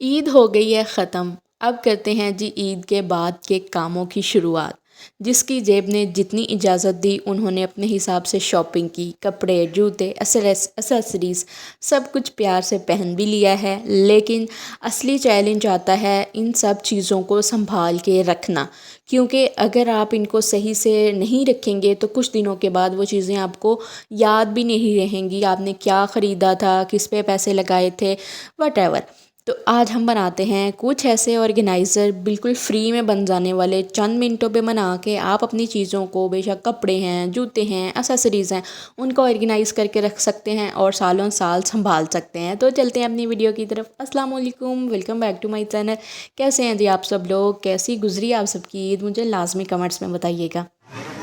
ईद हो गई है ख़त्म। अब करते हैं जी ईद के बाद के कामों की शुरुआत। जिसकी जेब ने जितनी इजाज़त दी उन्होंने अपने हिसाब से शॉपिंग की, कपड़े, जूते, एसेसरीज़ सब कुछ प्यार से पहन भी लिया है। लेकिन असली चैलेंज आता है इन सब चीज़ों को संभाल के रखना, क्योंकि अगर आप इनको सही से नहीं रखेंगे तो कुछ दिनों के बाद वो चीज़ें आपको याद भी नहीं रहेंगी आपने क्या ख़रीदा था, किस पे पैसे लगाए थे, वटेवर। तो आज हम बनाते हैं कुछ ऐसे ऑर्गेनाइज़र बिल्कुल फ्री में बन जाने वाले, चंद मिनटों पे बना के आप अपनी चीज़ों को, बेशक कपड़े हैं, जूते हैं, एसेसरीज़ हैं, उनको ऑर्गेनाइज़ करके रख सकते हैं और सालों साल संभाल सकते हैं। तो चलते हैं अपनी वीडियो की तरफ। अस्सलाम वालेकुम, welcome back to my channel. कैसे हैं जी आप सब लोग? कैसी गुजरी आप सबकी ईद? मुझे लाजमी कमेंट्स में बताइएगा।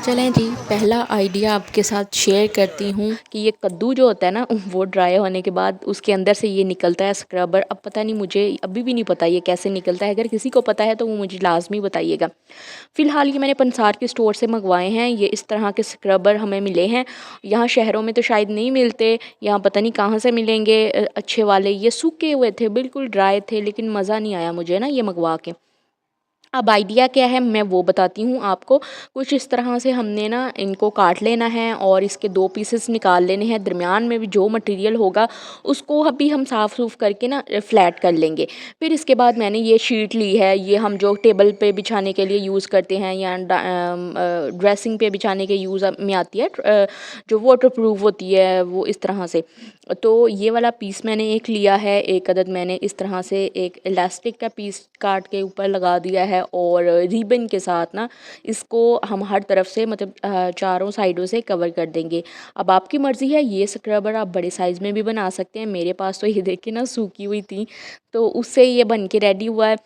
चलें जी, पहला आइडिया आपके साथ शेयर करती हूँ कि ये कद्दू जो होता है ना वो ड्राई होने के बाद उसके अंदर से ये निकलता है स्क्रबर। अब पता नहीं, मुझे अभी भी नहीं पता ये कैसे निकलता है। अगर किसी को पता है तो वो मुझे लाजमी बताइएगा। फ़िलहाल ये मैंने पंसार के स्टोर से मंगवाए हैं। ये इस तरह के स्क्रबर हमें मिले हैं। यहाँ शहरों में तो शायद नहीं मिलते, यहाँ पता नहीं कहाँ से मिलेंगे अच्छे वाले। ये सूखे हुए थे, बिल्कुल ड्राई थे, लेकिन मज़ा नहीं आया मुझे ना ये मंगवा के। अब आइडिया क्या है मैं वो बताती हूँ आपको। कुछ इस तरह से हमने ना इनको काट लेना है और इसके दो पीसेस निकाल लेने हैं। दरमियान में भी जो मटेरियल होगा उसको अभी हम साफ़ सूफ करके ना फ्लैट कर लेंगे। फिर इसके बाद मैंने ये शीट ली है, ये हम जो टेबल पे बिछाने के लिए यूज़ करते हैं या ड्रेसिंग पे बिछाने के यूज़ में आती है, जो वाटर प्रूफ होती है वो इस तरह से। तो ये वाला पीस मैंने एक लिया है, एक अदद मैंने इस तरह से एक इलास्टिक का पीस काट के ऊपर लगा दिया है और रिबन के साथ ना इसको हम हर तरफ से मतलब चारों साइडों से कवर कर देंगे। अब आपकी मर्ज़ी है, ये स्क्रबर आप बड़े साइज़ में भी बना सकते हैं। मेरे पास तो ये देखिए ना सूखी हुई थी, तो उससे ये बन के रेडी हुआ है।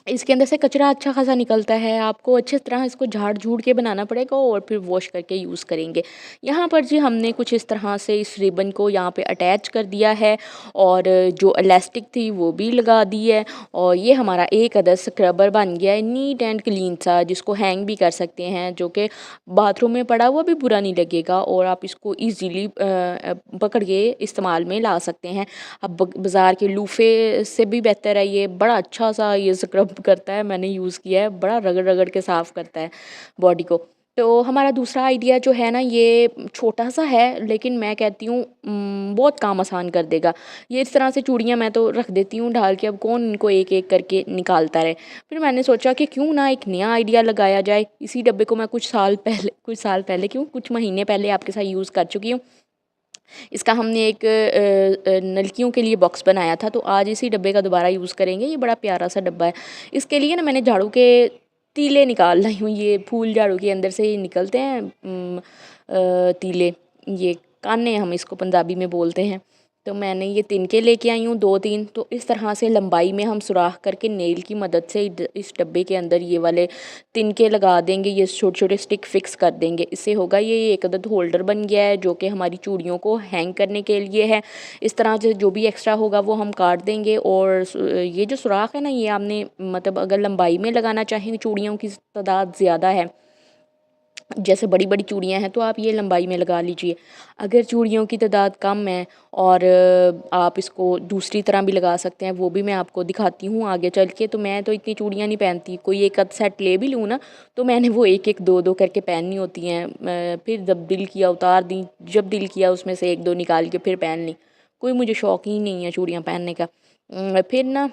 इसके अंदर से कचरा अच्छा खासा निकलता है, आपको अच्छी तरह इसको झाड़-झूड़ के बनाना पड़ेगा और फिर वॉश करके यूज़ करेंगे। यहाँ पर जी हमने कुछ इस तरह से इस रिबन को यहाँ पे अटैच कर दिया है और जो इलास्टिक थी वो भी लगा दी है और ये हमारा एक अदद स्क्रबर बन गया है, नीट एंड क्लीन सा, जिसको हैंग भी कर सकते हैं, जो कि बाथरूम में पड़ा हुआ भी बुरा नहीं लगेगा और आप इसको ईज़िली पकड़ के इस्तेमाल में ला सकते हैं। अब बाज़ार के लूफ़े से भी बेहतर है ये, बड़ा अच्छा सा ये स्क्रब करता है, मैंने यूज़ किया है, बड़ा रगड़-रगड़ के साफ़ करता है बॉडी को। तो हमारा दूसरा आइडिया जो है ना ये छोटा-सा है, लेकिन मैं कहती हूँ बहुत काम आसान कर देगा। ये इस तरह से चूड़ियाँ मैं तो रख देती हूँ ढाल के, अब कौन इनको एक-एक करके निकालता रहे। फिर मैंने सोचा कि क्यों ना एक नया आइडिया लगाया जाए। इसी डब्बे को मैं कुछ साल पहले क्यों, कुछ महीने पहले आपके साथ यूज़ कर चुकी हूँ। इसका हमने एक नलकियों के लिए बॉक्स बनाया था, तो आज इसी डब्बे का दोबारा यूज़ करेंगे। ये बड़ा प्यारा सा डब्बा है। इसके लिए ना मैंने झाड़ू के तीले निकाल लाई हूँ, ये फूल झाड़ू के अंदर से निकलते हैं तीले, ये काने हम इसको पंजाबी में बोलते हैं। तो मैंने ये तिनके लेके आई हूँ 2-3, तो इस तरह से लंबाई में हम सुराख करके नेल की मदद से इस डब्बे के अंदर ये वाले तिनके लगा देंगे, ये छोटे-छोटे स्टिक फिक्स कर देंगे। इससे होगा ये एक अदद होल्डर बन गया है जो कि हमारी चूड़ियों को हैंग करने के लिए है। इस तरह से जो भी एक्स्ट्रा होगा वो हम काट देंगे और ये जो सुराख है ना ये आपने मतलब अगर लंबाई में लगाना चाहें, चूड़ियों की तादाद ज़्यादा है, जैसे बड़ी-बड़ी चूड़ियाँ हैं तो आप ये लंबाई में लगा लीजिए। अगर चूड़ियों की तादाद कम है और आप इसको दूसरी तरह भी लगा सकते हैं, वो भी मैं आपको दिखाती हूँ आगे चल के। तो मैं तो इतनी चूड़ियाँ नहीं पहनती, कोई एक आध सेट ले भी लूँ ना तो मैंने वो एक-एक, दो-दो करके पहननी होती हैं। फिर जब दिल किया उतार दी, जब दिल किया उसमें से 1-2 निकाल के फिर पहन ली। कोई मुझे शौक ही नहीं है चूड़ियाँ पहनने का। फिर ना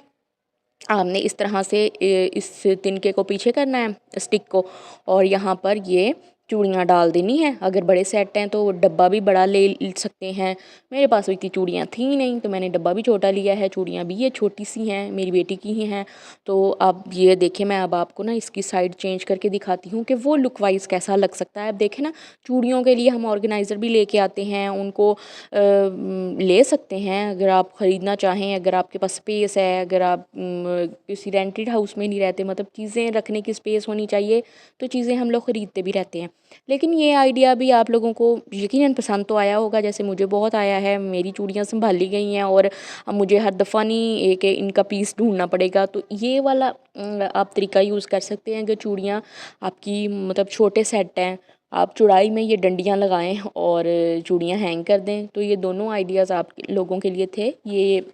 आपने इस तरह से इस तिनके को पीछे करना है स्टिक को और यहाँ पर ये चूड़ियाँ डाल देनी है। अगर बड़े सेट हैं तो डब्बा भी बड़ा ले सकते हैं। मेरे पास तो इतनी चूड़ियाँ थी नहीं तो मैंने डब्बा भी छोटा लिया है। चूड़ियाँ भी ये छोटी सी हैं, मेरी बेटी की ही हैं। तो आप ये देखें, मैं अब आपको ना इसकी साइड चेंज करके दिखाती हूँ कि वो लुक वाइज कैसा लग सकता है। अब देखें ना, चूड़ियों के लिए हम ऑर्गेनाइज़र भी लेके आते हैं, उनको ले सकते हैं अगर आप ख़रीदना चाहें, अगर आपके पास स्पेस है, अगर आप किसी रेंटेड हाउस में नहीं रहते, मतलब चीज़ें रखने की स्पेस होनी चाहिए, तो चीज़ें हम लोग ख़रीदते भी रहते हैं। लेकिन ये आइडिया भी आप लोगों को यकीनन पसंद तो आया होगा, जैसे मुझे बहुत आया है। मेरी चूड़ियाँ सँभाली गई हैं और अब मुझे हर दफ़ा नहीं एक इनका पीस ढूँढना पड़ेगा। तो ये वाला आप तरीका यूज़ कर सकते हैं। अगर चूड़ियाँ आपकी मतलब छोटे सेट हैं, आप चौड़ाई में ये डंडियाँ लगाएँ और चूड़ियाँ हैंग कर दें। तो ये दोनों आइडियाज़ आप लोगों के लिए थे। ये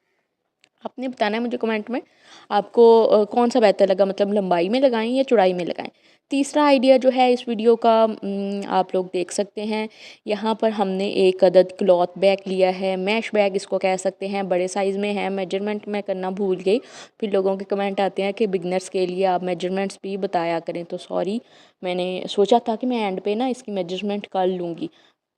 आपने बताना है मुझे कमेंट में आपको कौन सा बेहतर लगा, मतलब लंबाई में लगाएं या चौड़ाई में लगाएं। तीसरा आइडिया जो है इस वीडियो का, आप लोग देख सकते हैं यहाँ पर हमने एक अदद क्लॉथ बैग लिया है, मैश बैग इसको कह सकते हैं, बड़े साइज़ में है। मेजरमेंट मैं करना भूल गई, फिर लोगों के कमेंट आते हैं कि बिगनर्स के लिए आप मेजरमेंट्स भी बताया करें, तो सॉरी, मैंने सोचा था कि मैं एंड पे ना इसकी मेजरमेंट कर लूँगी,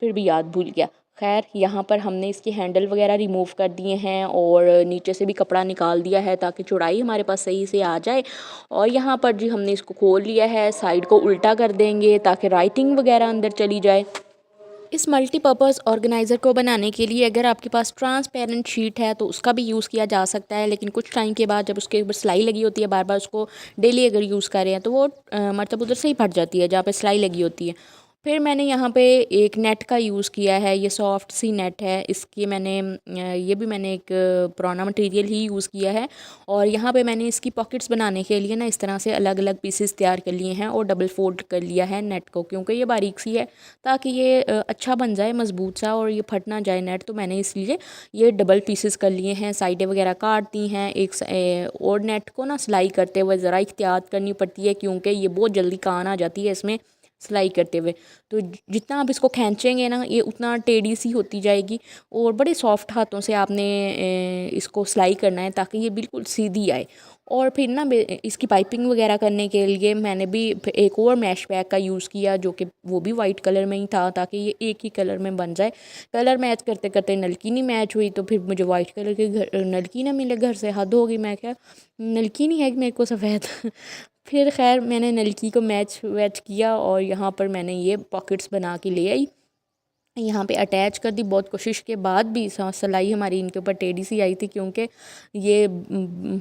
फिर भी याद भूल गया। खैर यहाँ पर हमने इसके हैंडल वगैरह रिमूव कर दिए हैं और नीचे से भी कपड़ा निकाल दिया है ताकि चौड़ाई हमारे पास सही से आ जाए। और यहाँ पर जी हमने इसको खोल लिया है, साइड को उल्टा कर देंगे ताकि राइटिंग वगैरह अंदर चली जाए। इस मल्टीपर्पज़ ऑर्गेनाइज़र को बनाने के लिए अगर आपके पास ट्रांसपेरेंट शीट है तो उसका भी यूज़ किया जा सकता है, लेकिन कुछ टाइम के बाद जब उसके ऊपर सिलाई लगी होती है, बार बार उसको डेली अगर यूज़ कर रहे हैं तो वो मतलब उधर से ही फट जाती है जहाँ पे सिलाई लगी होती है। फिर मैंने यहाँ पे एक नेट का यूज़ किया है, ये सॉफ्ट सी नेट है, इसकी मैंने ये भी मैंने एक पुराना मटेरियल ही यूज़ किया है। और यहाँ पे मैंने इसकी पॉकेट्स बनाने के लिए ना इस तरह से अलग अलग पीसेस तैयार कर लिए हैं और डबल फोल्ड कर लिया है नेट को, क्योंकि ये बारीक सी है ताकि ये अच्छा बन जाए मज़बूत सा और ये फट ना जाए नेट, तो मैंने इसलिए ये डबल पीसेस कर लिए हैं। साइडें वगैरह काट दी हैं। और नेट को ना सिलाई करते हुए ज़रा एहतियात करनी पड़ती है क्योंकि ये बहुत जल्दी कान आ जाती है इसमें सिलाई करते हुए, तो जितना आप इसको खींचेंगे ना ये उतना टेढ़ी सी होती जाएगी। और बड़े सॉफ्ट हाथों से आपने इसको सिलाई करना है ताकि ये बिल्कुल सीधी आए। और फिर ना इसकी पाइपिंग वगैरह करने के लिए मैंने भी एक और मैश बैग का यूज़ किया जो कि वो भी वाइट कलर में ही था ताकि ये एक ही कलर में बन जाए। कलर मैच करते करते नलकी नहीं मैच हुई तो फिर मुझे वाइट कलर के नलकी ना मिले घर से, हद होगी, मैं क्या नलकी नहीं है कि मेरे को सफ़ेद फिर खैर मैंने नलकी को मैच वैच किया और यहाँ पर मैंने ये पॉकेट्स बना के ले आई, यहाँ पे अटैच कर दी। बहुत कोशिश के बाद भी सिलाई हमारी इनके ऊपर टेढ़ी सी आई थी क्योंकि ये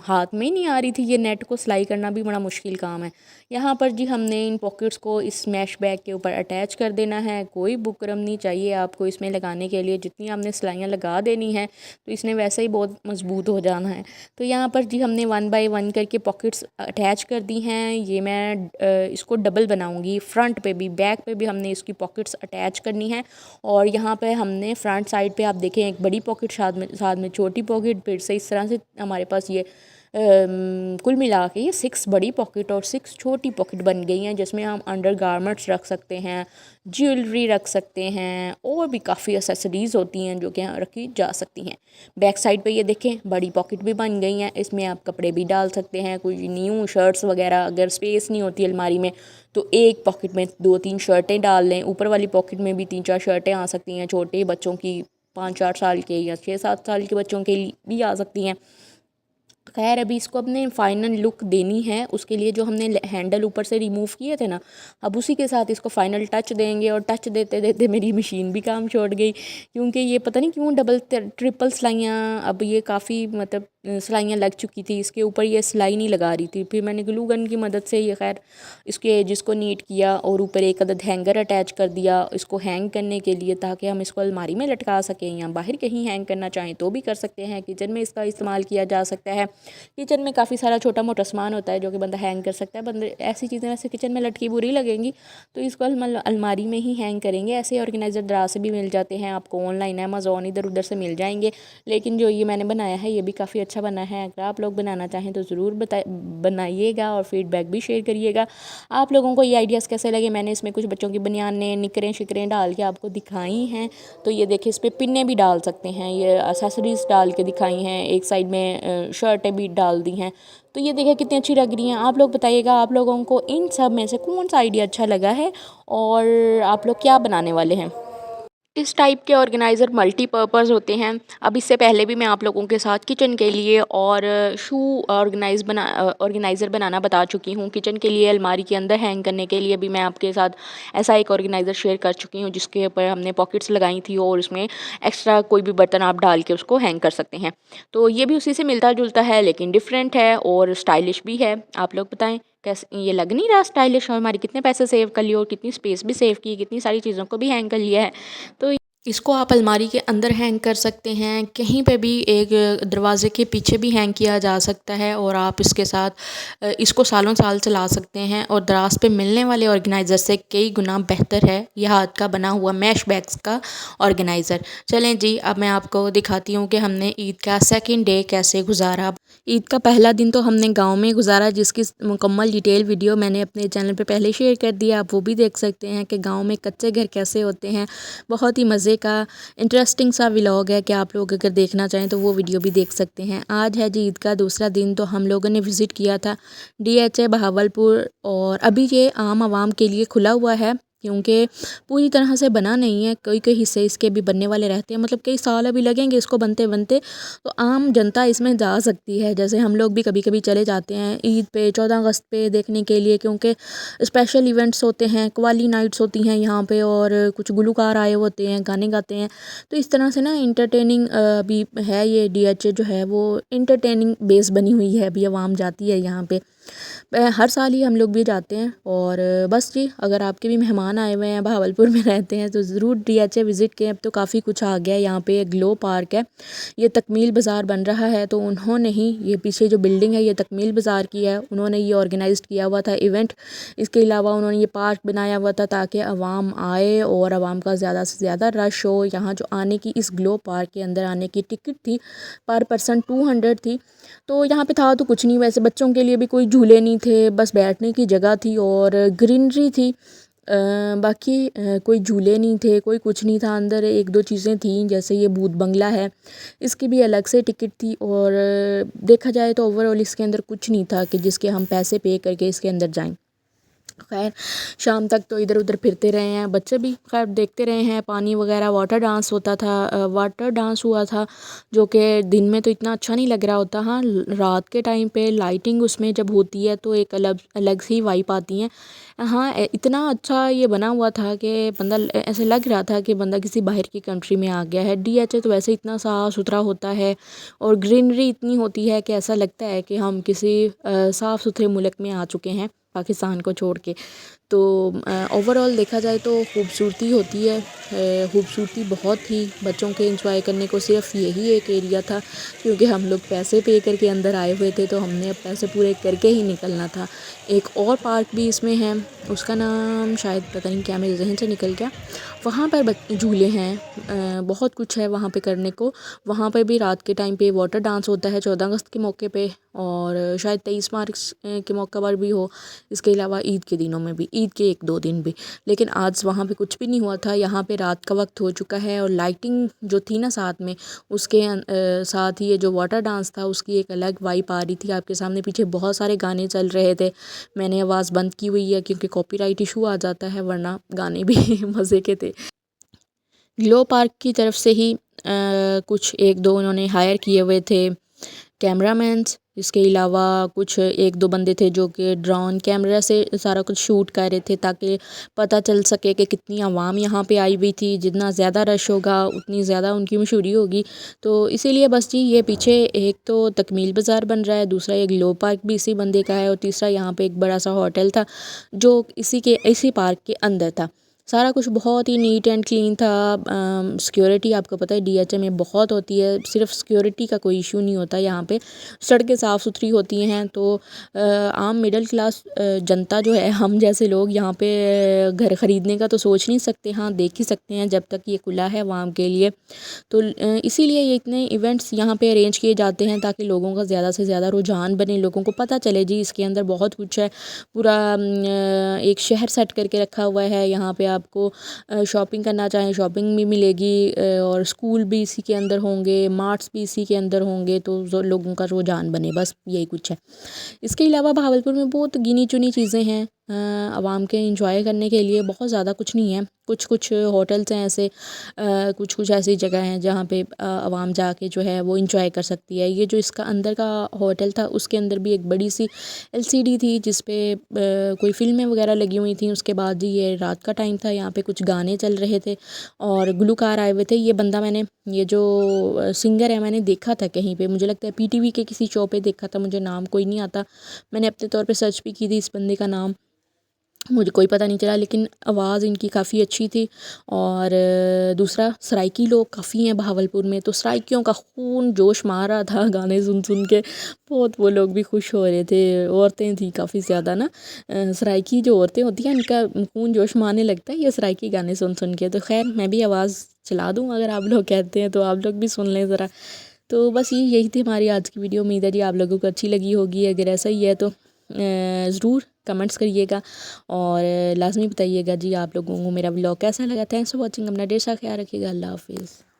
हाथ में ही नहीं आ रही थी। ये नेट को सिलाई करना भी बड़ा मुश्किल काम है। यहाँ पर जी हमने इन पॉकेट्स को इस मैश बैग के ऊपर अटैच कर देना है। कोई बुकरम नहीं चाहिए आपको इसमें लगाने के लिए, जितनी आपने सिलाइयाँ लगा देनी है तो इसने वैसे ही बहुत मज़बूत हो जाना है। तो यहाँ पर जी हमने 1 बाय 1 करके पॉकेट्स अटैच कर दी हैं। ये मैं इसको डबल बनाऊँगी, फ्रंट पे भी बैक पे भी हमने इसकी पॉकेट्स अटैच करनी है। और यहाँ पे हमने फ्रंट साइड पे आप देखें एक बड़ी पॉकेट साथ में छोटी पॉकेट, फिर से इस तरह से हमारे पास ये कुल मिला के ये 6 बड़ी पॉकेट और 6 छोटी पॉकेट बन गई हैं जिसमें हम अंडर गारमेंट्स रख सकते हैं, ज्वेलरी रख सकते हैं और भी काफ़ी एक्सेसरीज़ होती हैं जो कि यहाँ रखी जा सकती हैं। बैक साइड पे ये देखें बड़ी पॉकेट भी बन गई हैं, इसमें आप कपड़े भी डाल सकते हैं, कोई न्यू शर्ट्स वगैरह। अगर स्पेस नहीं होती अलमारी में तो एक पॉकेट में 2-3 शर्टें डाल लें, ऊपर वाली पॉकेट में भी 3-4 शर्टें आ सकती हैं, छोटे बच्चों की 5-8 साल के या 6-7 साल के बच्चों के लिए भी आ सकती हैं। खैर अभी इसको अपने फाइनल लुक देनी है, उसके लिए जो हमने हैंडल ऊपर से रिमूव किए थे ना, अब उसी के साथ इसको फाइनल टच देंगे। और टच देते देते मेरी मशीन भी काम छोड़ गई क्योंकि ये पता नहीं क्यों डबल ट्रिपल सिलाइयाँ, अब ये काफ़ी मतलब सिलाइयाँ लग चुकी थी इसके ऊपर, ये सिलाई नहीं लगा रही थी। फिर मैंने ग्लू गन की मदद से ये खैर इसके एजिस को नीट किया और ऊपर एक अदद हैंगर अटैच कर दिया इसको हैंग करने के लिए, ताकि हम इसको अलमारी में लटका सकें या बाहर कहीं हैंग करना चाहें तो भी कर सकते हैं। किचन में इसका इस्तेमाल किया जा सकता है। किचन में काफ़ी सारा छोटा मोटा सामान होता है जो कि बंदा हैंग कर सकता है। बंदे ऐसी चीज़ें वैसे किचन में लटकी बुरी लगेंगी तो इसको अलमारी में ही हैंग करेंगे। ऐसे ऑर्गेनाइज़र दराज से भी मिल जाते हैं आपको ऑनलाइन, अमेज़ॉन इधर उधर से मिल जाएंगे, लेकिन जो ये मैंने बनाया है ये भी काफ़ी अच्छा बना है। अगर आप लोग बनाना चाहें तो ज़रूर बनाइएगा और फीडबैक भी शेयर करिएगा। आप लोगों को ये आइडियाज़ कैसे लगे? मैंने इसमें कुछ बच्चों की बनियानें निकरें शिकरें डाल के आपको दिखाई हैं, तो ये देखिए इस पर पिन्ने भी डाल सकते हैं, ये एक्सेसरीज़ डाल के दिखाई हैं, एक साइड में शर्टें भी डाल दी हैं। तो ये देखिए कितनी अच्छी लग रही हैं। आप लोग बताइएगा आप लोगों को इन सब में से कौन सा आइडिया अच्छा लगा है और आप लोग क्या बनाने वाले हैं। इस टाइप के ऑर्गेनाइज़र मल्टीपर्पज़ होते हैं। अब इससे पहले भी मैं आप लोगों के साथ किचन के लिए और शू ऑर्गेनाइज़र बनाना बता चुकी हूँ। किचन के लिए अलमारी के अंदर हैंग करने के लिए भी मैं आपके साथ ऐसा एक ऑर्गेनाइज़र शेयर कर चुकी हूँ जिसके ऊपर हमने पॉकेट्स लगाई थी और उसमें एक्स्ट्रा कोई भी बर्तन आप डाल के उसको हैंग कर सकते हैं। तो ये भी उसी से मिलता जुलता है लेकिन डिफरेंट है और स्टाइलिश भी है। आप लोग बताएं कैसे, ये लग नहीं रहा स्टाइलिश? और हमारी कितने पैसे सेव कर लिए और कितनी स्पेस भी सेव की, कितनी सारी चीज़ों को भी हैंग कर लिया है। तो इसको आप अलमारी के अंदर हैंग कर सकते हैं, कहीं पे भी एक दरवाज़े के पीछे भी हैंग किया जा सकता है और आप इसके साथ इसको सालों साल चला सकते हैं और दराज पे मिलने वाले ऑर्गेनाइज़र से कई गुना बेहतर है यह हाथ का बना हुआ मैश बैग्स का ऑर्गेनाइज़र। चलें जी, अब मैं आपको दिखाती हूँ कि हमने ईद का सेकंड डे कैसे गुजारा। ईद का पहला दिन तो हमने गांव में गुजारा, जिसकी मुकम्मल डिटेल वीडियो मैंने अपने चैनल पे पहले शेयर कर दिया, आप वो भी देख सकते हैं कि गांव में कच्चे घर कैसे होते हैं। बहुत ही मज़े का इंटरेस्टिंग सा व्लॉग है कि आप लोग अगर देखना चाहें तो वो वीडियो भी देख सकते हैं। आज है जी ईद का दूसरा दिन, तो हम लोगों ने विज़िट किया था DHA बहावलपुर, और अभी ये आम आवाम के लिए खुला हुआ है क्योंकि पूरी तरह से बना नहीं है, कई कई हिस्से इसके भी बनने वाले रहते हैं, मतलब कई साल अभी लगेंगे इसको बनते बनते। तो आम जनता इसमें जा सकती है, जैसे हम लोग भी कभी कभी चले जाते हैं ईद पे 14 अगस्त पे देखने के लिए, क्योंकि स्पेशल इवेंट्स होते हैं, कवाली नाइट्स होती हैं यहाँ पे और कुछ गुलकार आए होते हैं, गाने गाते हैं। तो इस तरह से ना इंटरटेनिंग भी है, ये DHA जो है वो इंटरटेनिंग बेस बनी हुई है, अभी आवाम जाती है यहाँ पे। हर साल ही हम लोग भी जाते हैं। और बस जी, अगर आपके भी मेहमान आए हुए हैं, बहावलपुर में रहते हैं, तो ज़रूर DHA विज़िट करें। अब तो काफ़ी कुछ आ गया है यहाँ पे, ग्लो पार्क है, ये तकमील बाज़ार बन रहा है, तो उन्होंने ही ये पीछे जो बिल्डिंग है ये तकमील बाज़ार की है, उन्होंने ये ऑर्गेनाइज़ किया हुआ था इवेंट। इसके अलावा उन्होंने ये पार्क बनाया हुआ था ताकि आवाम आए और आवाम का ज़्यादा से ज़्यादा रश हो। यहाँ जो आने की, इस ग्लो पार्क के अंदर आने की टिकट थी पर पर्सन 200 थी। तो यहाँ पे था तो कुछ नहीं, वैसे बच्चों के लिए भी कोई झूले नहीं थे, बस बैठने की जगह थी और ग्रीनरी थी। बाकी कोई झूले नहीं थे, कोई कुछ नहीं था। अंदर एक दो चीज़ें थी, जैसे ये भूत बंगला है, इसकी भी अलग से टिकट थी। और देखा जाए तो ओवरऑल इसके अंदर कुछ नहीं था कि जिसके हम पैसे पे करके इसके अंदर जाएं। खैर, शाम तक तो इधर उधर फिरते रहे हैं, बच्चे भी खैर देखते रहे हैं। पानी वगैरह, वाटर डांस होता था, वाटर डांस हुआ था, जो कि दिन में तो इतना अच्छा नहीं लग रहा होता। हाँ, रात के टाइम पे लाइटिंग उसमें जब होती है तो एक अलग अलग सी वाइब आती है। हाँ, इतना अच्छा ये बना हुआ था कि बंदा ऐसे लग रहा था कि बंदा किसी बाहर की कंट्री में आ गया है। DHA तो वैसे इतना साफ़ सुथरा होता है और ग्रीनरी इतनी होती है कि ऐसा लगता है कि हम किसी साफ़ सुथरे मुल्क में आ चुके हैं, पाकिस्तान को छोड़ के। तो ओवरऑल देखा जाए तो खूबसूरती होती है, खूबसूरती बहुत थी। बच्चों के एंजॉय करने को सिर्फ यही एक एरिया था, क्योंकि हम लोग पैसे पे करके अंदर आए हुए थे, तो हमने अब पैसे पूरे करके ही निकलना था। एक और पार्क भी इसमें है, उसका नाम शायद पता नहीं क्या मेरे जहन से निकल गया। वहाँ पर झूले हैं, बहुत कुछ है वहाँ पे करने को। वहाँ पे भी रात के टाइम पे वाटर डांस होता है 14 अगस्त के मौके पे, और शायद 23 मार्च के मौके पर भी हो। इसके अलावा ईद के दिनों में भी, ईद के 1-2 दिन भी। लेकिन आज वहाँ पे कुछ भी नहीं हुआ था। यहाँ पे रात का वक्त हो चुका है और लाइटिंग जो थी ना साथ में, उसके साथ ही ये जो वाटर डांस था उसकी एक अलग वाइब आ रही थी। आपके सामने पीछे बहुत सारे गाने चल रहे थे, मैंने आवाज़ बंद की हुई है क्योंकि कॉपीराइट इशू आ जाता है, वरना गाने भी मज़े के थे। ग्लो पार्क की तरफ से ही कुछ 1-2 उन्होंने हायर किए हुए थे कैमरामैन्स। इसके अलावा कुछ 1-2 बंदे थे जो कि ड्रोन कैमरा से सारा कुछ शूट कर रहे थे, ताकि पता चल सके कि कितनी आवाम यहाँ पे आई हुई थी। जितना ज़्यादा रश होगा उतनी ज़्यादा उनकी मशहूरी होगी। तो इसीलिए बस जी, ये पीछे एक तो तकमील बाज़ार बन रहा है, दूसरा एक ग्लो पार्क भी इसी बंदे का है, और तीसरा यहाँ पे एक बड़ा सा होटल था जो इसी पार्क के अंदर था। सारा कुछ बहुत ही नीट एंड क्लीन था। सिक्योरिटी आपको पता है DHA में बहुत होती है, सिर्फ सिक्योरिटी का कोई इशू नहीं होता यहाँ पे। सड़कें साफ़ सुथरी होती हैं, तो आम मिडिल क्लास जनता जो है, हम जैसे लोग यहाँ पे घर ख़रीदने का तो सोच नहीं सकते। हाँ, देख ही सकते हैं जब तक ये खुला है आवाम के लिए। तो इसीलिए ये इतने इवेंट्स यहाँ पे अरेंज किए जाते हैं ताकि लोगों का ज़्यादा से ज़्यादा रुझान बने, लोगों को पता चले जी इसके अंदर बहुत कुछ है। पूरा एक शहर सेट करके रखा हुआ है यहाँ पे। आपको शॉपिंग करना चाहें शॉपिंग भी मिलेगी, और स्कूल भी इसी के अंदर होंगे, मार्ट्स भी इसी के अंदर होंगे, तो लोगों का रुझान बने, बस यही कुछ है। इसके अलावा भावलपुर में बहुत गिनी चुनी चीज़ें हैं आवाम के इंजॉय करने के लिए, बहुत ज़्यादा कुछ नहीं है। कुछ कुछ होटल्स हैं ऐसे, कुछ कुछ ऐसी जगह हैं जहाँ पे आवाम जाके जो है वो इंजॉय कर सकती है। ये जो इसका अंदर का होटल था उसके अंदर भी एक बड़ी सी LCD थी जिस पे कोई फ़िल्में वगैरह लगी हुई थी। उसके बाद ये रात का टाइम था, यहाँ पे कुछ गाने चल रहे थे और गुलकार आए हुए थे। ये बंदा मैंने, ये जो सिंगर है, मैंने देखा था कहीं पे, मुझे लगता है PTV के किसी शो पे देखा था, मुझे नाम कोई नहीं आता। मैंने अपने तौर पे सर्च भी की थी इस बंदे का नाम, मुझे कोई पता नहीं चला, लेकिन आवाज़ इनकी काफ़ी अच्छी थी। और दूसरा, सराइकी लोग काफ़ी हैं बहावलपुर में, तो सराइकियों का खून जोश मार रहा था गाने सुन सुन के। बहुत वो लोग भी खुश हो रहे थे। औरतें थी काफ़ी ज़्यादा ना, सराइकी जो औरतें होती हैं इनका खून जोश मारने लगता है ये सराइकी गाने सुन सुन के। तो खैर मैं भी आवाज़ चला दूँ अगर आप लोग कहते हैं, तो आप लोग भी सुन लें ज़रा। तो बस यही थी हमारी आज की वीडियो। उम्मीद है जी आप लोगों को अच्छी लगी होगी। अगर ऐसा ही है तो ज़रूर कमेंट्स करिएगा और लाजमी बताइएगा जी आप लोगों को मेरा ब्लॉग कैसा लगा। Thanks for watching. अपना ढेर सारा ख्याल रखिएगा। अल्लाह हाफिज़।